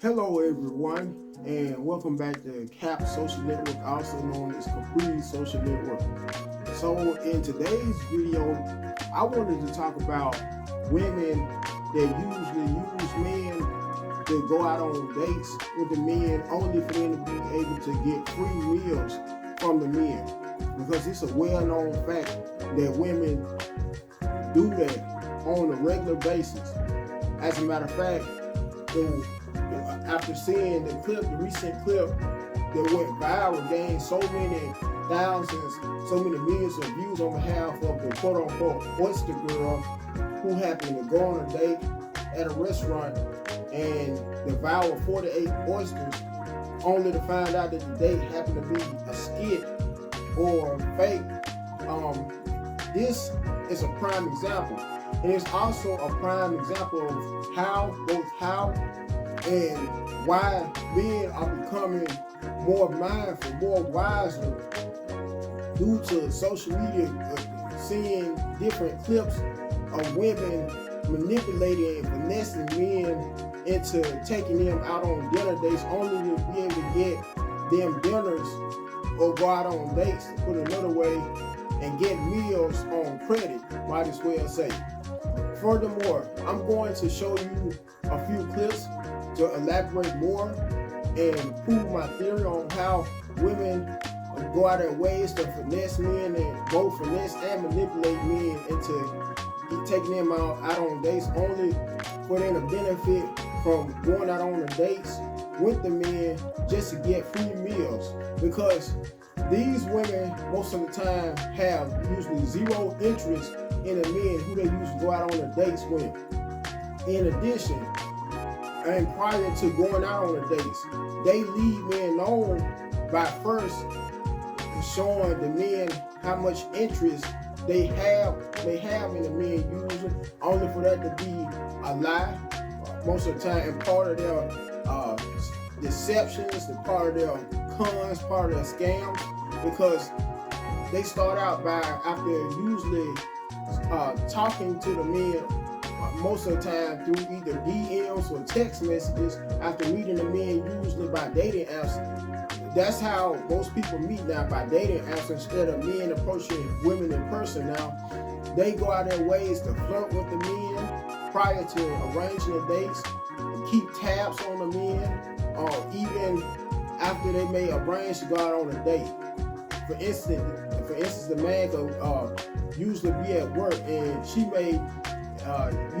Hello, everyone, and welcome back to CAP Social Network, also known as Capri Social Network. So, in today's video, I wanted to talk about women that usually use men to go out on dates with the men only for them to be able to get free meals from the men. Because it's a well-known fact that women do that on a regular basis. As a matter of fact, after seeing the recent clip that went viral, gained so many thousands, so many millions of views on behalf of the quote-unquote oyster girl who happened to go on a date at a restaurant and devour 48 oysters, only to find out that the date happened to be a skit or fake. This is a prime example, and it's also a prime example of how and why men are becoming more mindful, more wiser due to social media, seeing different clips of women manipulating and finessing men into taking them out on dinner dates only to be able to get them dinners or go out on dates, to put another way, and get meals on credit, might as well say. Furthermore, I'm going to show you a few clips to elaborate more and prove my theory on how women go out of their ways to finesse men and both finesse and manipulate men into taking them out on dates only for them to benefit from going out on the dates with the men just to get free meals. Because these women most of the time have usually zero interest in the men who they usually go out on the dates with. In addition, and prior to going out on the dates, they leave men known by first showing the men how much interest they have in the men usually, only for that to be a lie most of the time, and part of their deceptions, the part of their cons, part of their scams, because they start out by, after usually talking to the men most of the time through either DMs or text messages, after meeting the men usually by dating apps. That's how most people meet now, by dating apps, instead of men approaching women in person. Now, they go out their ways to flirt with the men prior to arranging the dates, and keep tabs on the men, or even after they may arrange to go out on a date. For instance, the man could usually be at work, and she may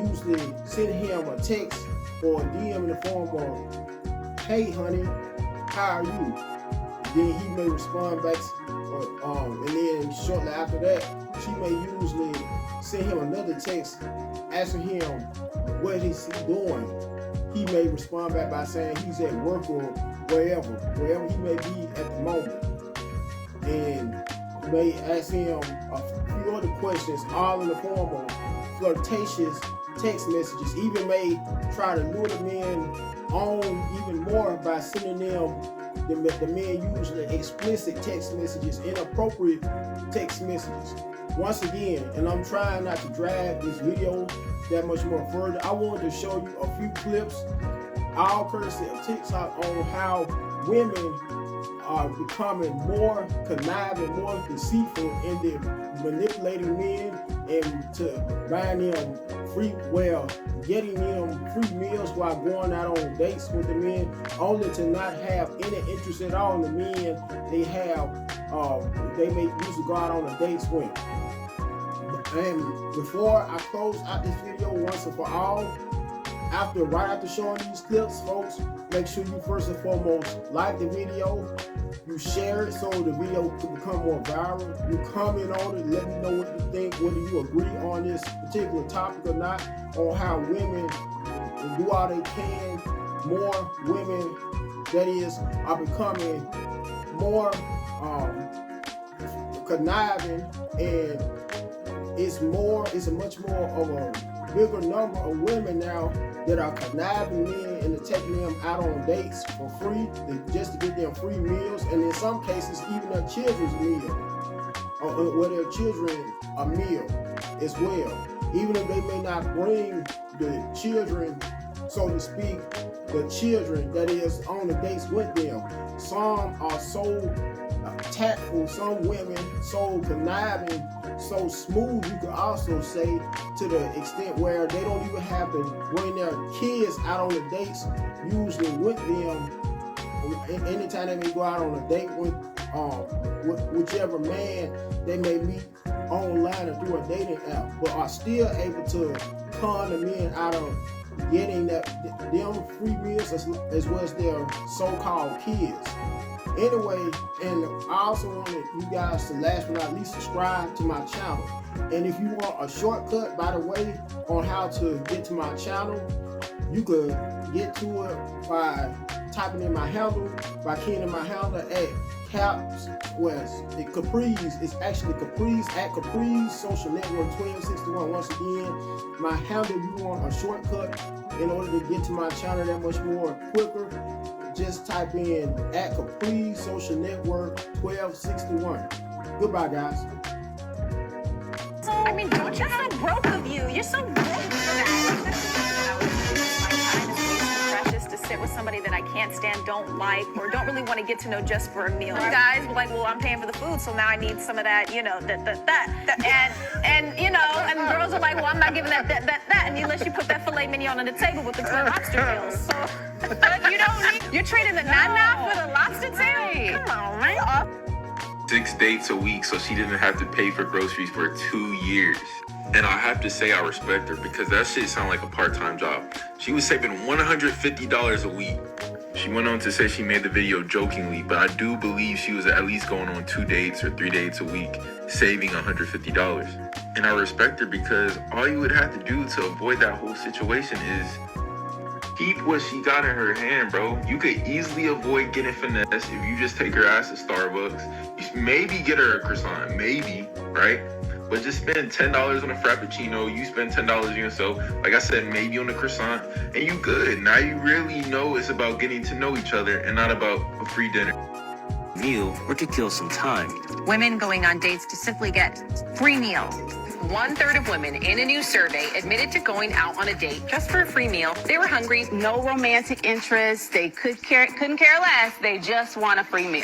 usually send him a text or a DM in the form of, "Hey honey, how are you?" Then he may respond back, and then shortly after that, she may usually send him another text asking him what is he doing. He may respond back by saying he's at work or wherever he may be at the moment, and may ask him a few other questions, all in the form of flirtatious text messages. Even may try to lure the men on even more by sending them the men usually explicit text messages, inappropriate text messages. Once again, and I'm trying not to drag this video that much more further, I wanted to show you a few clips, all courtesy of TikTok, on how women are becoming more conniving, more deceitful in their manipulating men and to buying them getting them free meals while going out on dates with the men, only to not have any interest at all in the men they have. They may usually go out on the dates with. And before I close out this video once and for all, right after showing these clips, folks, make sure you first and foremost like the video, you share it so the video can become more viral, you comment on it, let me know what you think, whether you agree on this particular topic or not, on how women do all they can. More women, that is, are becoming more conniving, and it's a much more of a bigger number of women now that are conniving men into taking them out on dates for free, just to get them free meals, and in some cases even their children's meal, or their children a meal as well. Even if they may not bring the children so to speak, the children that is on the dates with them. Some are so tactful, some women so conniving, so smooth, you could also say, to the extent where they don't even have to bring their kids out on the dates, usually with them. Anytime they may go out on a date with whichever man they may meet online or through a dating app, but are still able to con the men out of getting them free meals as well as their so-called kids. Anyway, and I also wanted you guys to, last but not least, subscribe to my channel. And if you want a shortcut, by the way, on how to get to my channel, you could get to it by typing in my handle, by keying in my handle at Caps West. Caprice, it's actually Caprice at Caprice Social Network 1261. Once again, my handle, you want a shortcut in order to get to my channel that much more quicker, just type in at Caprice Social Network 1261. Goodbye, guys. I mean, don't you so broke of you? You're so broke for that. To sit with somebody that I can't stand, don't like, or don't really want to get to know just for a meal. Guys were like, well, I'm paying for the food, so now I need some of that, you know, and you know, and girls are like, well, I'm not giving that, and unless you put that filet mignon on the table with the twin lobster meals. So you don't need, you're trading the nana for the lobster tail. Come on, man. 6 dates a week so she didn't have to pay for groceries for 2 years. And I have to say I respect her because that shit sound like a part-time job. She was saving $150 a week. She went on to say she made the video jokingly, but I do believe she was at least going on 2 dates or 3 dates a week, saving $150. And I respect her because all you would have to do to avoid that whole situation is keep what she got in her hand, bro. You could easily avoid getting finesse if you just take her ass to Starbucks. You maybe get her a croissant, maybe, right? But just spend $10 on a Frappuccino, you spend $10 on yourself, like I said, maybe on the croissant, and you good. Now you really know it's about getting to know each other and not about a free dinner. Meal or to kill some time. Women going on dates to simply get free meal. 1/3 of women in a new survey admitted to going out on a date just for a free meal. They were hungry. No romantic interest. They couldn't care less. They just want a free meal.